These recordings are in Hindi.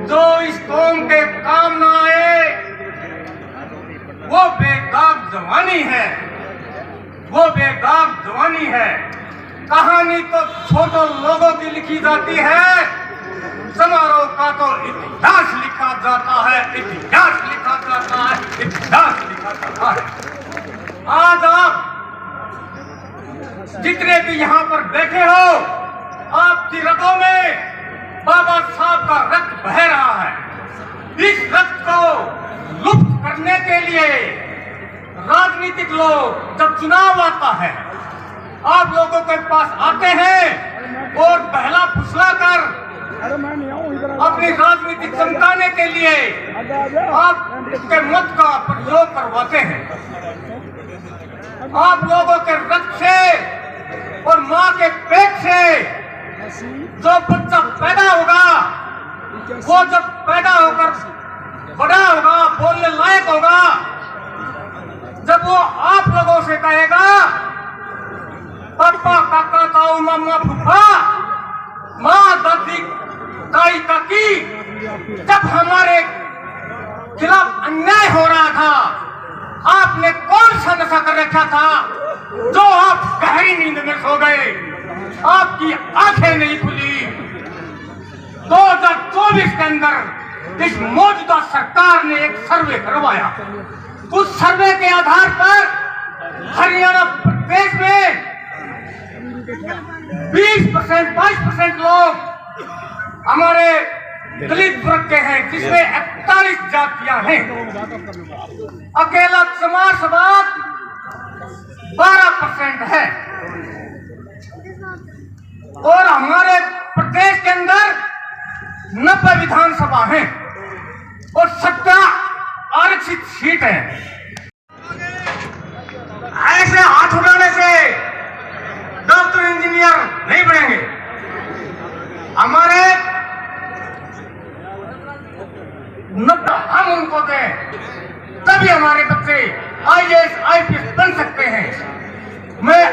जो इस कौम के काम न आए वो बेदाग जवानी है, वो बेदाग जवानी है। कहानी तो छोटे लोगों की लिखी जाती है, समारोह का तो इतिहास लिखा जाता है, इतिहास लिखा जाता है, इतिहास लिखा जाता है। आज आप जितने भी यहाँ पर बैठे हो, आपकी रगों में बाबा साहब का रक्त बह रहा है। इस रक्त को लुप्त करने के लिए राजनीतिक लोग जब चुनाव आता है, आप लोगों के पास आते हैं और पहला फुसला कर अपनी राजनीति चमकाने के लिए आप इसके मत का प्रयोग करवाते हैं। आप लोगों के रक्त से और माँ के पेट से जो बच्चा पैदा होगा, वो जब पैदा होकर बड़ा होगा, बोलने लायक होगा, जब वो आप लोगों से कहेगा पापा काका ताऊ मामा फूफा माँ दादी ताई काकी, जब हमारे खिलाफ अन्याय हो रहा था, आपने कौन सा नशा कर रखा था जो आप गहरी नींद में सो गए, आपकी आंखें नहीं खुली। 2024 के अंदर इस मौजूदा सरकार ने एक सर्वे करवाया। उस सर्वे के आधार पर हरियाणा प्रदेश में 20% 22% लोग हमारे दलित वर्ग के हैं, जिसमें 41 जातियां हैं। अकेला समाजवाद 12% है। और हमारे प्रदेश के अंदर 90 विधानसभा हैं और 17 आरक्षित सीट हैं। ऐसे हाथ उठाने से डॉक्टर इंजीनियर नहीं बनेंगे। हमारे हम उनको दें, तभी हमारे बच्चे IAS IPS बन सकते हैं। मैं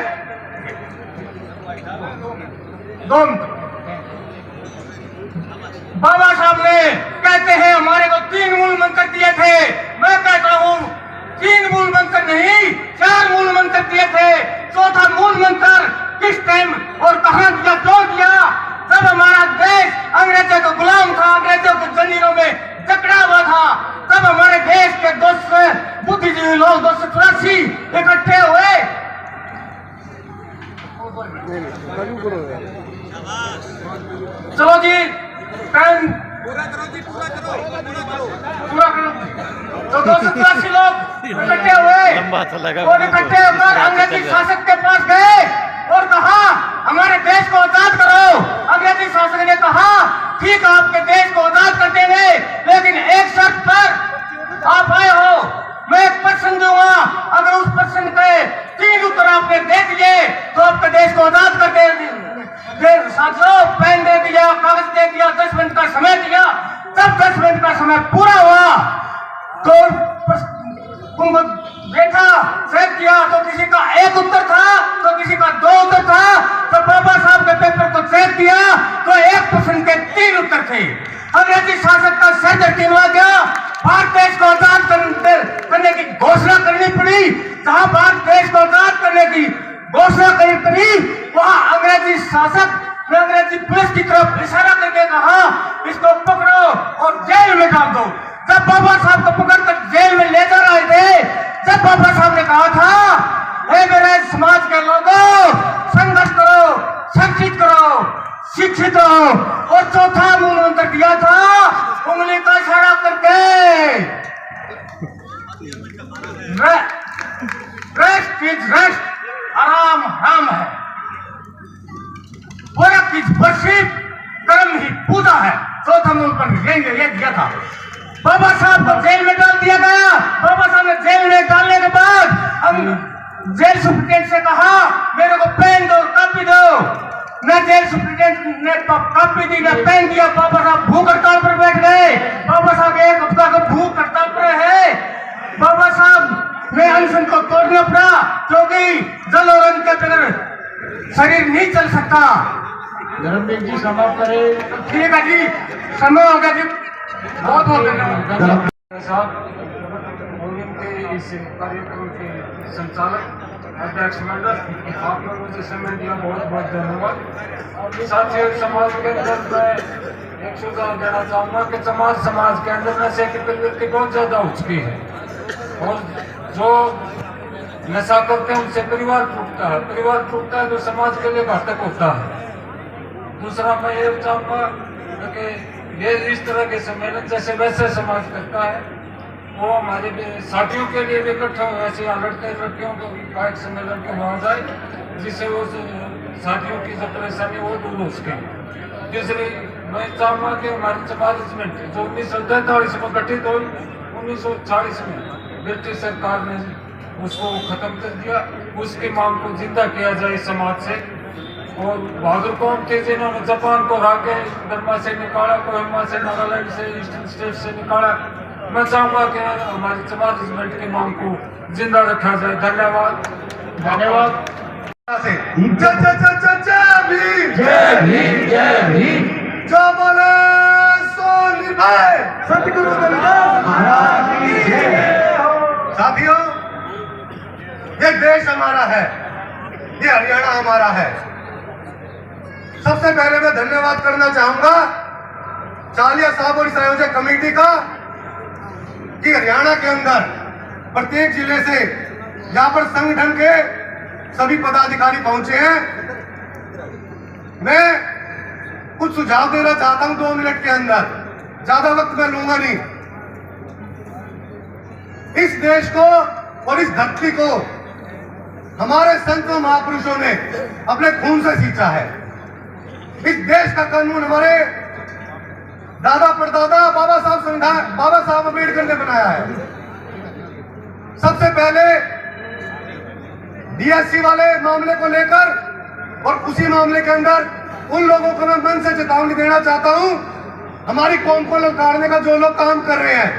बाबा साहब ने कहते हैं हमारे को 3 मूल मंत्र दिए थे। मैं कहता हूँ 3 मूल मंत्र नहीं, 4 मूल मंत्र दिए थे। चौथा मूल मंत्र किस टाइम और कहां दिया, क्यों दिया? जब हमारा देश अंग्रेजों को गुलाम था, अंग्रेजों के जंजीरों में जकड़ा हुआ था, तब हमारे देश के 200 बुद्धिजीवी लोग 284 इकट्ठे हुए। चलो जी, टाइम पूरा करो जी, पूरा करो। तो 284 लोग इकट्ठे हुए और इकट्ठे होकर अंग्रेजी शासक के पास गए और कहा हमारे देश को आजाद करो। अंग्रेजी शासक ने कहा ठीक है, आपके देश को आजाद कर देंगे, लेकिन एक शर्त पर आप आए हो, मैं एक प्रश्न दूंगा, अगर उस प्रश्न के 3 उत्तर आपने दे दिए तो आपके देश को आजाद कर देंगे। साथियों, पेन दे दिया, कागज दे दिया, 10 मिनट का समय दिया। जब 10 मिनट का समय पूरा हुआ तो देखा, चेक किया तो किसी का 1 उत्तर था तो किसी का 2 उत्तर था। तो बाबा साहब के पेपर को चेक किया तो एक प्रश्न के 3 उत्तर थे। अंग्रेजी शासक का सर दर्दीनवा गया। भारत देश को आजाद करने की घोषणा करनी पड़ी। जहां भारत देश को आजाद करने की घोषणा करनी पड़ी, वहां अंग्रेजी शासक ने अंग्रेजी पुलिस की तरफ इशारा करके कहा इसको पकड़ो और जेल में डाल दो। जब बाबा साहब को पकड़कर जेल में ले जा रहे थे, जब बाबा साहब ने कहा था हे मेरे समाज के लोगों, संघर्ष करो, शिक्षित करो, शिक्षित रहो, और चौथा मूल मंत्र दिया था उंगली का इशारा करके रेस्ट इज रेस्ट, आराम हराम है, वर्क इज वर्शिप, कर्म ही पूजा है। चौथा मूल मंत्र ये दिया था। बाबा साहब को जेल में डाल दिया गया। बाबा साहब ने जेल में डालने के बाद हम जेल सुप्रिटेंडेंट से कहा मेरे को पेन दो, कॉपी दो। मैं जेल सुप्रिटेंडेंट ने कॉपी दी, मैं पेन दिया। बाबा साहब भूख हड़ताल पर बैठ गए। बाबा साहब 1 हफ्ता का भूख हड़ताल पर है। बाबा साहब ने अनशन को तोड़ना पड़ा क्योंकि जल और अन्न के बगैर शरीर नहीं चल सकता। धर्मवीर जी क्षमा करे। ठीक है जी, समय हो गया जी, बहुत बहुत धन्यवाद साहब और इनके इस कार्यक्रम के संचालक अध्यक्ष मंडल, आप लोगों ने समय दिया, बहुत बहुत धन्यवाद। साथियों, समाज के अंदर मैं एक सुझाव देना चाहूँगा कि समाज के अंदर नशे की प्रवृत्ति बहुत ज़्यादा हो चुकी है और जो नशा करते हैं उनसे परिवार टूटता है तो समाज के लिए घातक होता है। दूसरा मैं ये चाहूँगा कि ये इस तरह के सम्मेलन जैसे वैसे समाज करता है वो हमारे साथियों के लिए भी इकट्ठा हो, ऐसे लड़कियों का एक सम्मेलन करवाया जाए जिससे वो साथियों की जो परेशानी वो दूर हो सके। तीसरी मैं चाहूँगा कि हमारी समाज जो 1943 में गठित हुई, 1940 में ब्रिटिश सरकार ने उसको खत्म कर दिया, उसकी मांग को जिंदा किया जाए समाज से। और बहादुर कौन थे जिन्होंने जापान को हरा के बर्मा से निकाला, कोहिमा से, नागालैंड से, ईस्टर्न स्टेट से निकाला। मैं चाहूँगा कि हमारी समाज की मांग को जिंदा रखा जाए। धन्यवाद धन्यवाद। जय भीम जय भीम, जो बोले सो निर्भय, सतगुरु रविदास महाराज की जय। साथियों, ये देश हमारा है, ये हरियाणा हमारा है। सबसे पहले मैं धन्यवाद करना चाहूंगा चालिया साहब और इस आयोजक कमेटी का कि हरियाणा के अंदर प्रत्येक जिले से यहाँ पर संगठन के सभी पदाधिकारी पहुंचे हैं। मैं कुछ सुझाव देना चाहता हूं 2 मिनट के अंदर, ज्यादा वक्त मैं लूंगा नहीं। इस देश को और इस धरती को हमारे संतों महापुरुषों ने अपने खून से सींचा है। इस देश का कानून हमारे दादा परदादा बाबा साहब अम्बेडकर ने बनाया है। सबसे पहले डीएससी वाले मामले को लेकर और उसी मामले के अंदर उन लोगों को मैं मन से चेतावनी देना चाहता हूं, हमारी कौम को ललकारने का जो लोग काम कर रहे हैं।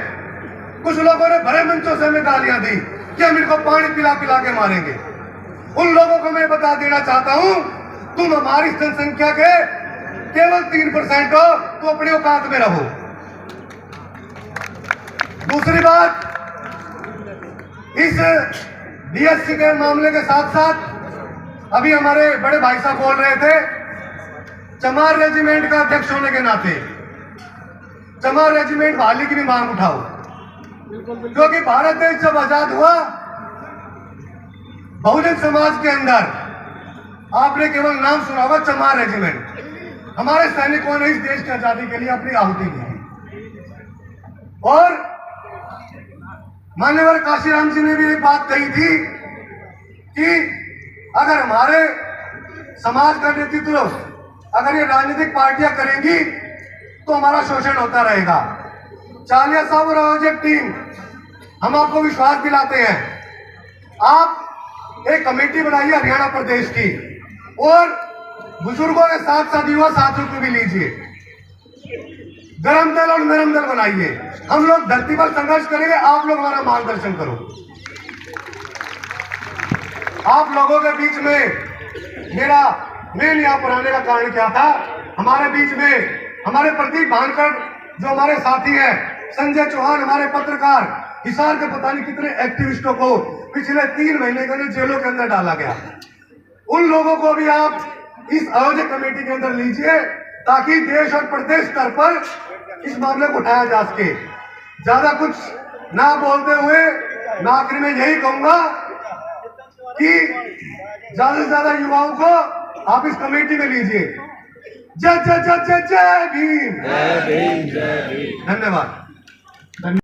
कुछ लोगों ने भरे मंचों से हमें गालियां दी कि हम इनको पानी पिला पिला के मारेंगे। उन लोगों को मैं बता देना चाहता हूं, तुम हमारी जनसंख्या के केवल 3% हो, तो अपने औकात में रहो। दूसरी बात, इस डीएससी के मामले के साथ साथ अभी हमारे बड़े भाई साहब बोल रहे थे, चमार रेजिमेंट का अध्यक्ष होने के नाते चमार रेजिमेंट बहाली की भी मांग उठाओ, क्योंकि भारत देश जब आजाद हुआ, बहुजन समाज के अंदर आपने केवल नाम सुना होगा चमार रेजिमेंट। हमारे सैनिकों ने इस देश की आजादी के लिए अपनी आहुति दी। और मान्यवर काशीराम जी ने भी एक बात कही थी कि अगर हमारे समाज का नेतृत्व, अगर ये राजनीतिक पार्टियां करेंगी तो हमारा शोषण होता रहेगा। चालिया साहब और आयोजक टीम, हम आपको विश्वास दिलाते हैं, आप एक कमेटी बनाइए हरियाणा प्रदेश की और बुजुर्गों के साथ साथ युवा साथियों को भी लीजिए, गरम दल और नरम दल बनाइए। हम लोग धरती पर संघर्ष करेंगे, आप लोग हमारा मार्गदर्शन करो। आप लोगों के बीच में मैं यहाँ पर आने का कारण क्या था, हमारे बीच में हमारे प्रदीप भानकर जो हमारे साथी हैं, संजय चौहान हमारे पत्रकार, हिसार के पता नहीं कितने एक्टिविस्टों को पिछले 3 महीने के अंदर जेलों के अंदर डाला गया। उन लोगों को भी आप इस आयोजक कमेटी के अंदर लीजिए ताकि देश और प्रदेश स्तर पर इस मामले को उठाया जा सके। ज्यादा कुछ ना बोलते हुए मैं आखिर में यही कहूंगा कि ज्यादा से ज्यादा युवाओं को आप इस कमेटी में लीजिए। जय जय जय जय जय भीम, जय भीम, जय भीम। धन्यवाद।